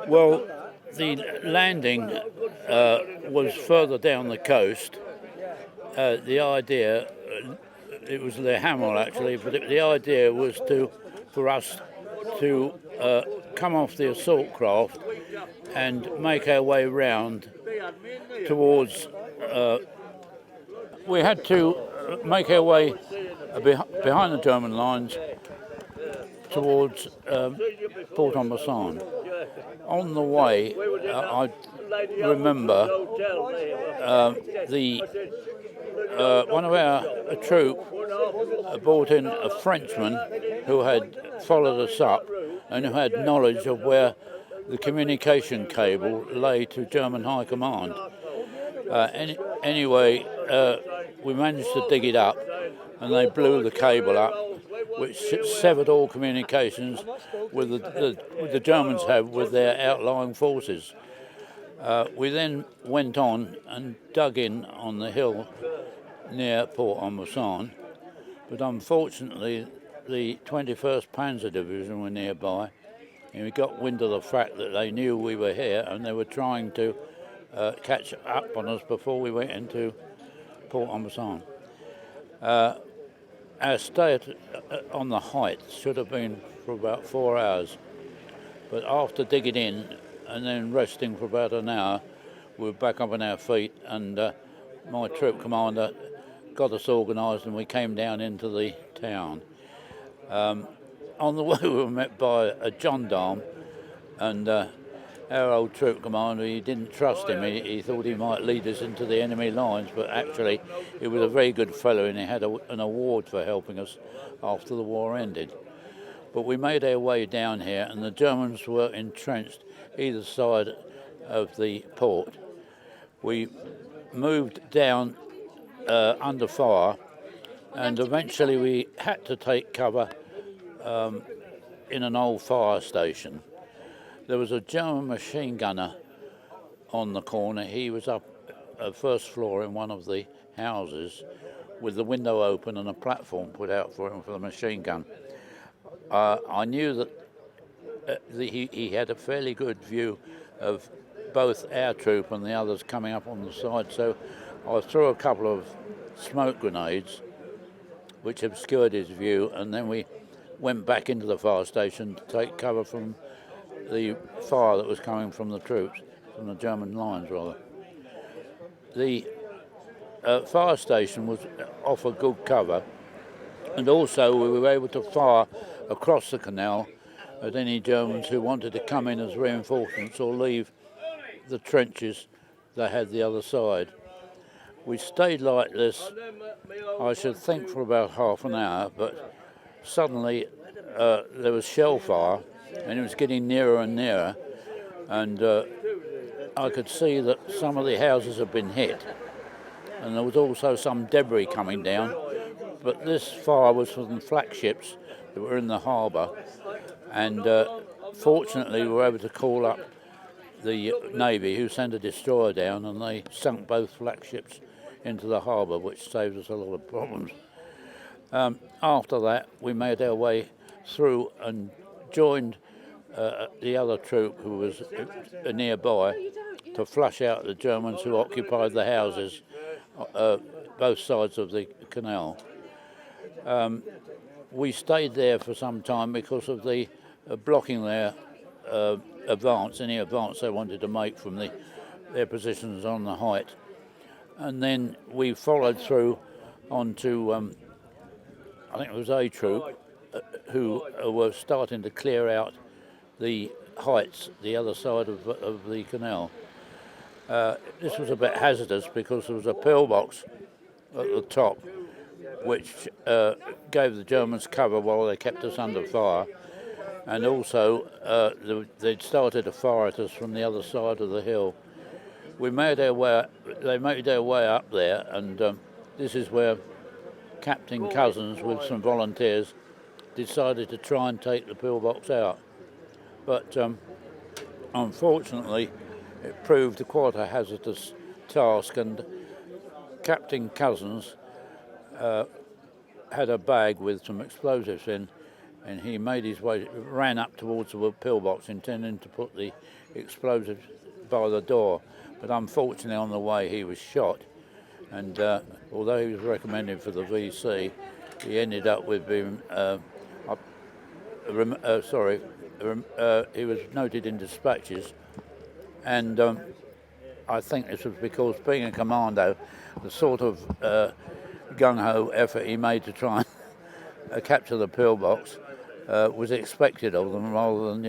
Well, the landing was further down the coast. The idea, it was the Hamel actually, but the idea was for us to come off the assault craft and make our way round towards. We had to make our way behind the German lines towards Port-en-Bessin. On the way, I remember one of our troop brought in a Frenchman who had followed us up and who had knowledge of where the communication cable lay to German High Command. Anyway, we managed to dig it up, and they blew the cable up, which severed all communications with the Germans have with their outlying forces. We then went on and dug in on the hill near Port-en-Bessin, but unfortunately the 21st Panzer Division were nearby, and we got wind of the fact that they knew we were here and they were trying to catch up on us before we went into Port-en-Bessin. Our stay on the heights should have been for about 4 hours, but after digging in and then resting for about an hour, we were back up on our feet, and my troop commander got us organised and we came down into the town. On the way we were met by a gendarme, and our old troop commander, he didn't trust him. He thought he might lead us into the enemy lines, but actually he was a very good fellow, and he had an award for helping us after the war ended. But we made our way down here, and the Germans were entrenched either side of the port. We moved down under fire, and eventually we had to take cover in an old fire station. There was a German machine gunner on the corner. He was up first floor in one of the houses with the window open and a platform put out for him for the machine gun. I knew that he had a fairly good view of both our troop and the others coming up on the side, so I threw a couple of smoke grenades which obscured his view, and then we went back into the fire station to take cover from the fire that was coming from the troops, from the German lines rather. The fire station was offered good cover, and also we were able to fire across the canal at any Germans who wanted to come in as reinforcements or leave the trenches they had the other side. We stayed like this, I should think, for about half an hour, but suddenly there was shell fire, and it was getting nearer and nearer, and I could see that some of the houses had been hit, and there was also some debris coming down, but this fire was from flak ships that were in the harbour, and fortunately we were able to call up the Navy, who sent a destroyer down, and they sunk both flak ships into the harbour, which saved us a lot of problems. After that, we made our way through and joined the other troop who was nearby to flush out the Germans who occupied the houses both sides of the canal. We stayed there for some time because of the blocking their advance, any advance they wanted to make from their positions on the height. And then we followed through onto, I think it was A Troop, who were starting to clear out the heights, the other side of the canal. This was a bit hazardous because there was a pillbox at the top which gave the Germans cover while they kept us under fire, and also they'd started to fire at us from the other side of the hill. They made their way up there, and this is where Captain Cousins with some volunteers decided to try and take the pillbox out. But unfortunately it proved quite a hazardous task, and Captain Cousins had a bag with some explosives in, and he made his way, ran up towards the pillbox, intending to put the explosives by the door. But unfortunately, on the way, he was shot, and although he was recommended for the VC, he ended up with being he was noted in dispatches, and I think this was because, being a commando, the sort of gung-ho effort he made to try and capture the pillbox was expected of them, rather than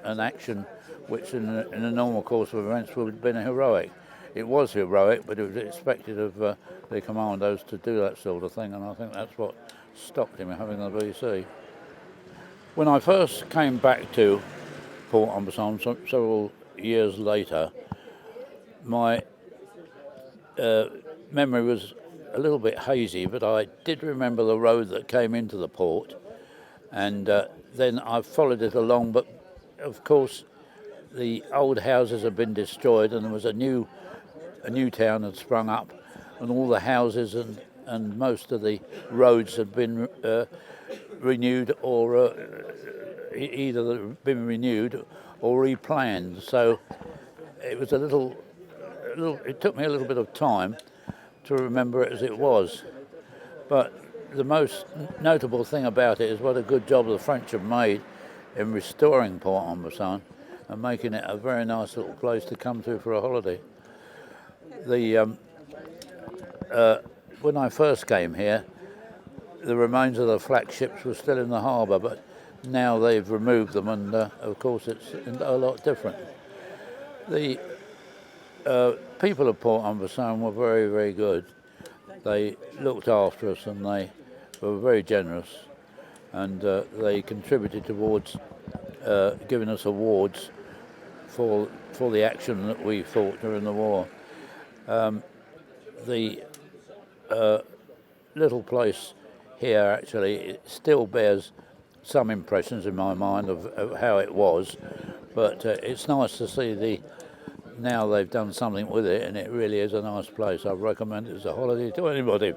an action which in the normal course of events would have been heroic. It was heroic, but it was expected of the commandos to do that sort of thing, and I think that's what stopped him having the VC. When I first came back to Port-en-Bessin several years later, my memory was a little bit hazy, but I did remember the road that came into the port, and then I followed it along, but of course the old houses had been destroyed, and there was a new town had sprung up, and all the houses and most of the roads had been renewed, or either been renewed or replanned. So it was it took me a little bit of time to remember it as it was. But the most notable thing about it is what a good job the French have made in restoring Port-en-Bessin and making it a very nice little place to come to for a holiday. When I first came here, the remains of the flak ships were still in the harbour, but now they've removed them, and of course it's a lot different. The people of Port-en-Bessin were very, very good. They looked after us, and they were very generous, and they contributed towards giving us awards for the action that we fought during the war. The little place here actually, it still bears some impressions in my mind of how it was, but it's nice to see now they've done something with it, and it really is a nice place. I recommend it as a holiday to anybody.